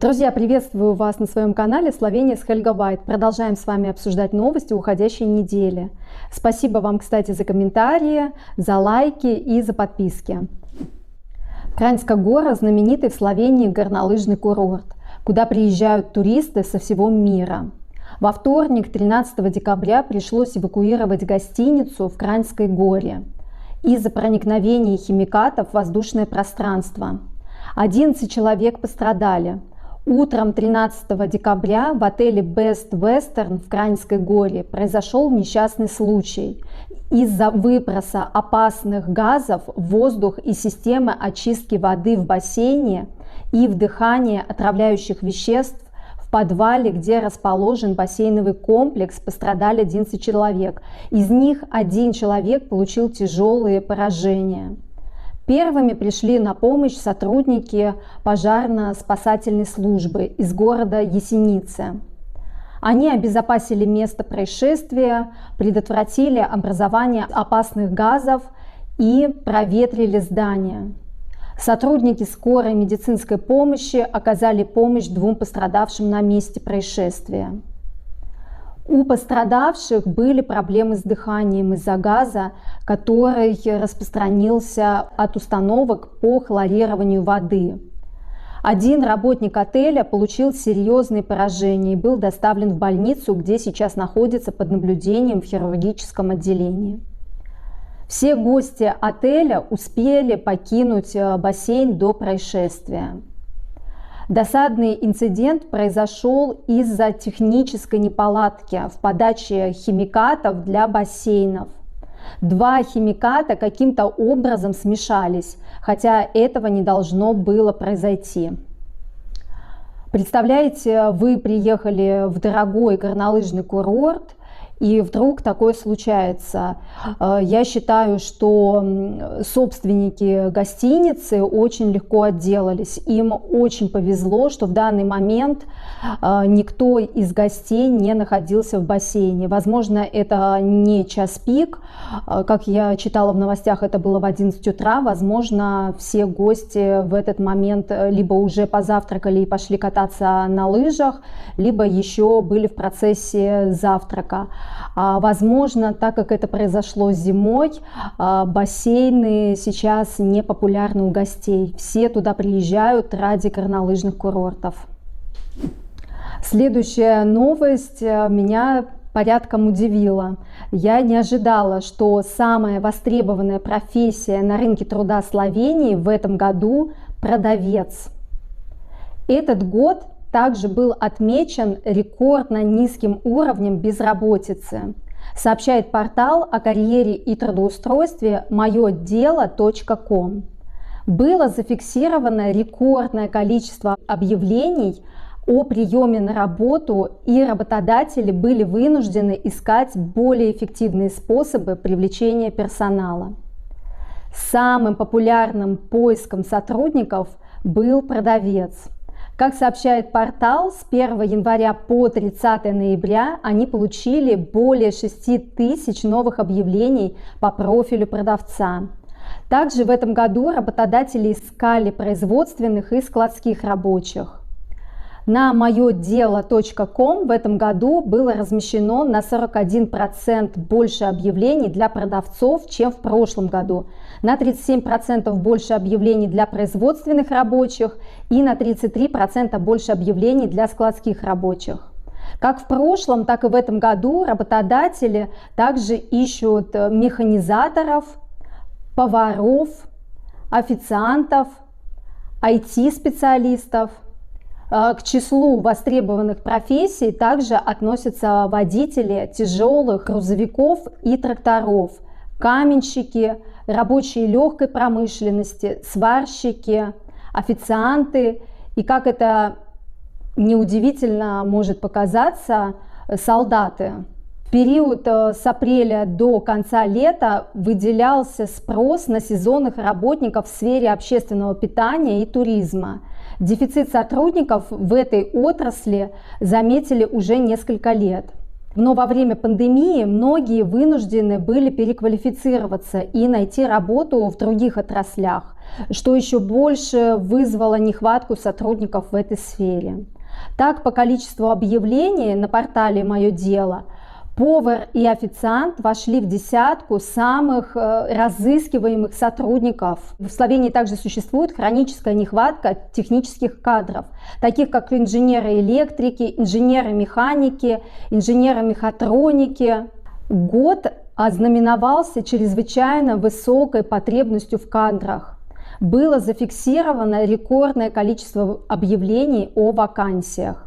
Друзья, приветствую вас на своем канале Словения с Хельга Вайт. Продолжаем с вами обсуждать новости уходящей недели. Спасибо вам, кстати, за комментарии, за лайки и за подписки. Краньская гора – знаменитый в Словении горнолыжный курорт, куда приезжают туристы со всего мира. Во вторник, 13 декабря, пришлось эвакуировать гостиницу в Краньской горе из-за проникновения химикатов в воздушное пространство. 11 человек пострадали. Утром 13 декабря в отеле Best Western в Краньской горе произошел несчастный случай. Из-за выброса опасных газов в воздух и системы очистки воды в бассейне и вдыхания отравляющих веществ в подвале, где расположен бассейновый комплекс, пострадали 11 человек. Из них 1 человек получил тяжелые поражения. Первыми пришли на помощь сотрудники пожарно-спасательной службы из города Есеницы. Они обезопасили место происшествия, предотвратили образование опасных газов и проветрили здание. Сотрудники скорой медицинской помощи оказали помощь 2 пострадавшим на месте происшествия. У пострадавших были проблемы с дыханием из-за газа, который распространился от установок по хлорированию воды. 1 работник отеля получил серьезные поражения и был доставлен в больницу, где сейчас находится под наблюдением в хирургическом отделении. Все гости отеля успели покинуть бассейн до происшествия. Досадный инцидент произошел из-за технической неполадки в подаче химикатов для бассейнов. 2 химиката каким-то образом смешались, хотя этого не должно было произойти. Представляете, вы приехали в дорогой горнолыжный курорт, и вдруг такое случается. Я считаю, что собственники гостиницы очень легко отделались. Им очень повезло, что в данный момент никто из гостей не находился в бассейне. Возможно, это не час пик. Как я читала в новостях, это было в 11 утра. Возможно, все гости в этот момент либо уже позавтракали и пошли кататься на лыжах, либо еще были в процессе завтрака. Возможно, так как это произошло зимой, бассейны сейчас не популярны у гостей. Все туда приезжают ради горнолыжных курортов. Следующая новость меня порядком удивила. Я не ожидала, что самая востребованная профессия на рынке труда Словении в этом году – продавец. Этот год также был отмечен рекордно низким уровнем безработицы, сообщает портал о карьере и трудоустройстве moyodelо.com. Было зафиксировано рекордное количество объявлений о приеме на работу, и работодатели были вынуждены искать более эффективные способы привлечения персонала. Самым популярным поиском сотрудников был продавец. Как сообщает портал, с 1 января по 30 ноября они получили более 6 тысяч новых объявлений по профилю продавца. Также в этом году работодатели искали производственных и складских рабочих. На moyodelо.com в этом году было размещено на 41% больше объявлений для продавцов, чем в прошлом году, на 37% больше объявлений для производственных рабочих и на 33% больше объявлений для складских рабочих. Как в прошлом, так и в этом году работодатели также ищут механизаторов, поваров, официантов, IT-специалистов. К числу востребованных профессий также относятся водители тяжелых грузовиков и тракторов, каменщики, рабочие легкой промышленности, сварщики, официанты и, как это неудивительно может показаться, солдаты. В период с апреля до конца лета выделялся спрос на сезонных работников в сфере общественного питания и туризма. Дефицит сотрудников в этой отрасли заметили уже несколько лет. Но во время пандемии многие вынуждены были переквалифицироваться и найти работу в других отраслях, что еще больше вызвало нехватку сотрудников в этой сфере. Так, по количеству объявлений на портале «Мое дело» повар и официант вошли в десятку самых разыскиваемых сотрудников. В Словении также существует хроническая нехватка технических кадров, таких как инженеры-электрики, инженеры-механики, инженеры-мехатроники. Год ознаменовался чрезвычайно высокой потребностью в кадрах. Было зафиксировано рекордное количество объявлений о вакансиях.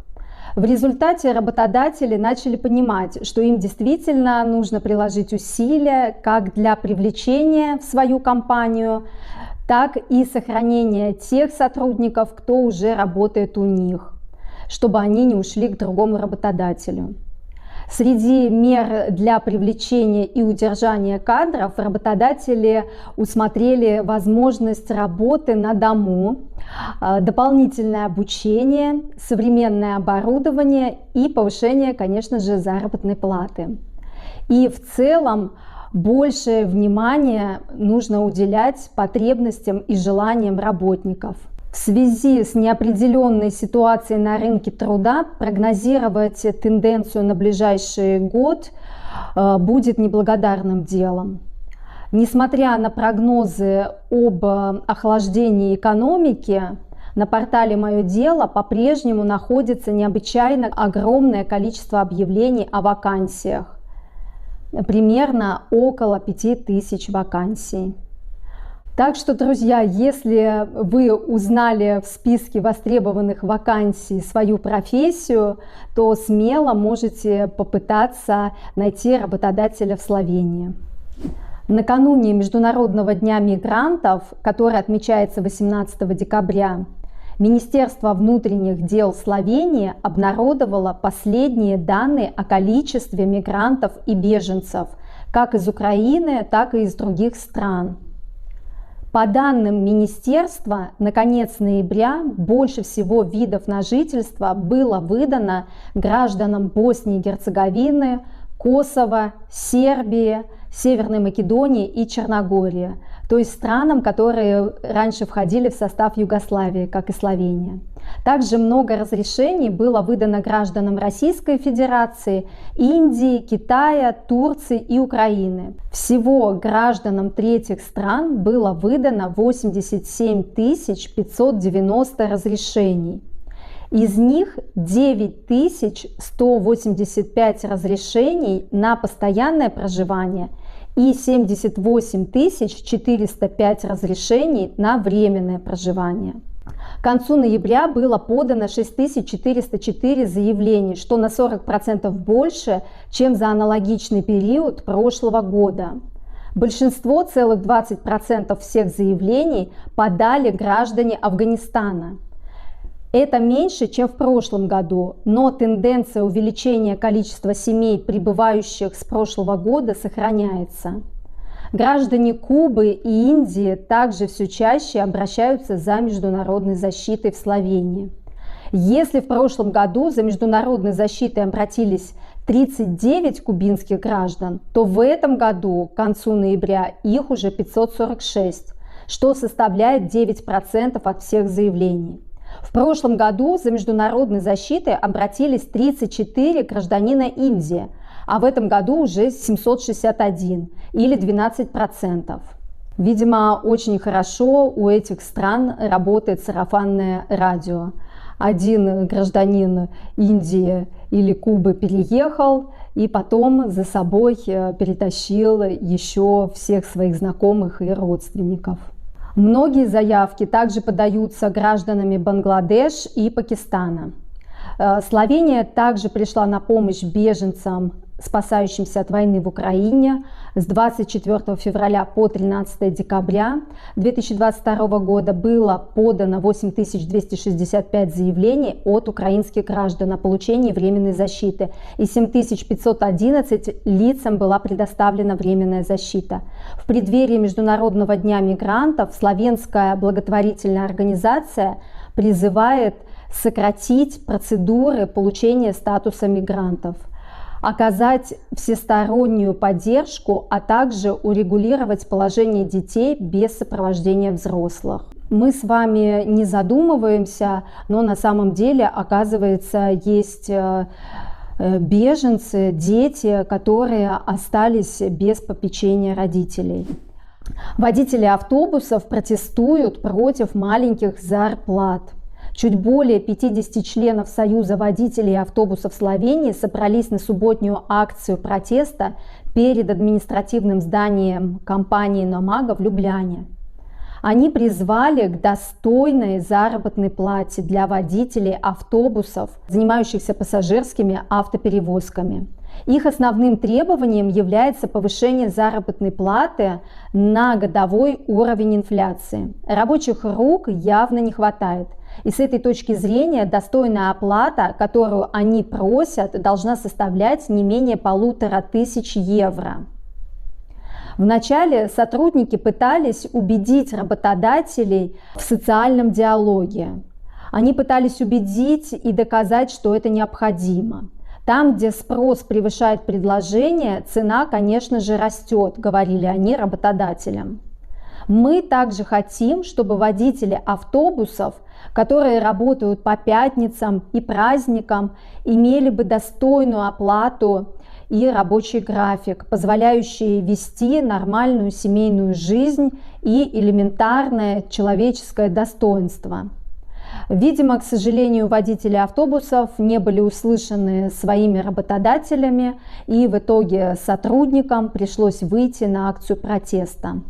В результате работодатели начали понимать, что им действительно нужно приложить усилия как для привлечения в свою компанию, так и сохранения тех сотрудников, кто уже работает у них, чтобы они не ушли к другому работодателю. Среди мер для привлечения и удержания кадров работодатели усмотрели возможность работы на дому, дополнительное обучение, современное оборудование и повышение, конечно же, заработной платы. И в целом большее внимание нужно уделять потребностям и желаниям работников. В связи с неопределенной ситуацией на рынке труда прогнозировать тенденцию на ближайший год будет неблагодарным делом. Несмотря на прогнозы об охлаждении экономики, на портале «Мое дело» по-прежнему находится необычайно огромное количество объявлений о вакансиях. Примерно около 5000 вакансий. Так что, друзья, если вы узнали в списке востребованных вакансий свою профессию, то смело можете попытаться найти работодателя в Словении. Накануне Международного дня мигрантов, который отмечается 18 декабря, Министерство внутренних дел Словении обнародовало последние данные о количестве мигрантов и беженцев, как из Украины, так и из других стран. По данным министерства, на конец ноября больше всего видов на жительство было выдано гражданам Боснии и Герцеговины, Косово, Сербии, Северной Македонии и Черногории, то есть странам, которые раньше входили в состав Югославии, как и Словения. Также много разрешений было выдано гражданам Российской Федерации, Индии, Китая, Турции и Украины. Всего гражданам третьих стран было выдано 87 590 разрешений. Из них 9185 разрешений на постоянное проживание и 78 405 разрешений на временное проживание. К концу ноября было подано 6404 заявлений, что на 40% больше, чем за аналогичный период прошлого года. Большинство, целых 20% всех заявлений, подали граждане Афганистана. Это меньше, чем в прошлом году, но тенденция увеличения количества семей, прибывающих с прошлого года, сохраняется. Граждане Кубы и Индии также все чаще обращаются за международной защитой в Словении. Если в прошлом году за международной защитой обратились 39 кубинских граждан, то в этом году, к концу ноября, их уже 546, что составляет 9% от всех заявлений. В прошлом году за международной защитой обратились 34 гражданина Индии, а в этом году уже 761 или 12%. Видимо, очень хорошо у этих стран работает сарафанное радио. Один гражданин Индии или Кубы переехал и потом за собой перетащил еще всех своих знакомых и родственников. Многие заявки также подаются гражданами Бангладеш и Пакистана. Словения также пришла на помощь беженцам, спасающимся от войны в Украине. С 24 февраля по 13 декабря 2022 года было подано 8265 заявлений от украинских граждан о получении временной защиты, и 7511 лицам была предоставлена временная защита. В преддверии Международного дня мигрантов словенская благотворительная организация призывает сократить процедуры получения статуса мигрантов. оказать всестороннюю поддержку, а также урегулировать положение детей без сопровождения взрослых. Мы с вами не задумываемся, но на самом деле, оказывается, есть беженцы, дети, которые остались без попечения родителей. Водители автобусов протестуют против маленьких зарплат. Чуть более 50 членов Союза водителей автобусов Словении собрались на субботнюю акцию протеста перед административным зданием компании Nomag в Любляне. Они призвали к достойной заработной плате для водителей автобусов, занимающихся пассажирскими автоперевозками. Их основным требованием является повышение заработной платы на годовой уровень инфляции. Рабочих рук явно не хватает. И с этой точки зрения достойная оплата, которую они просят, должна составлять не менее 1500 евро. Вначале сотрудники пытались убедить работодателей в социальном диалоге. Они пытались убедить и доказать, что это необходимо. Там, где спрос превышает предложение, цена, конечно же, растет, говорили они работодателям. Мы также хотим, чтобы водители автобусов, которые работают по пятницам и праздникам, имели бы достойную оплату и рабочий график, позволяющий вести нормальную семейную жизнь и элементарное человеческое достоинство. Видимо, к сожалению, водители автобусов не были услышаны своими работодателями, и в итоге сотрудникам пришлось выйти на акцию протеста.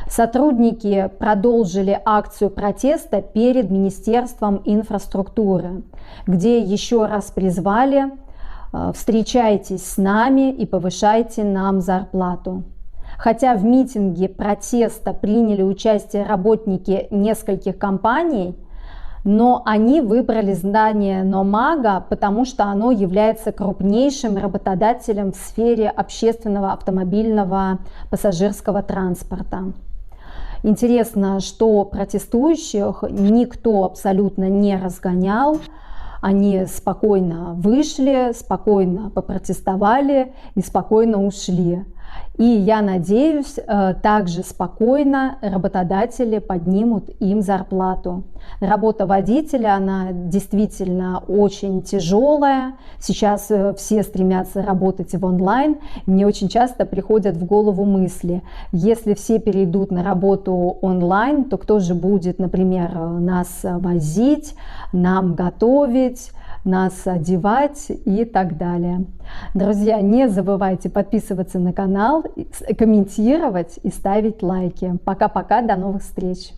Сотрудники продолжили акцию протеста перед Министерством инфраструктуры, где еще раз призвали: встречайтесь с нами и повышайте нам зарплату. Хотя в митинге протеста приняли участие работники нескольких компаний, но они выбрали здание Nomag, потому что оно является крупнейшим работодателем в сфере общественного автомобильного пассажирского транспорта. Интересно, что протестующих никто абсолютно не разгонял. Они спокойно вышли, спокойно попротестовали и спокойно ушли. И я надеюсь, также спокойно работодатели поднимут им зарплату. Работа водителя, она действительно очень тяжелая. Сейчас все стремятся работать в онлайн. Мне очень часто приходят в голову мысли: если все перейдут на работу онлайн, то кто же будет, например, нас возить, нам готовить, нас одевать и так далее. Друзья, не забывайте подписываться на канал, комментировать и ставить лайки. Пока-пока, до новых встреч!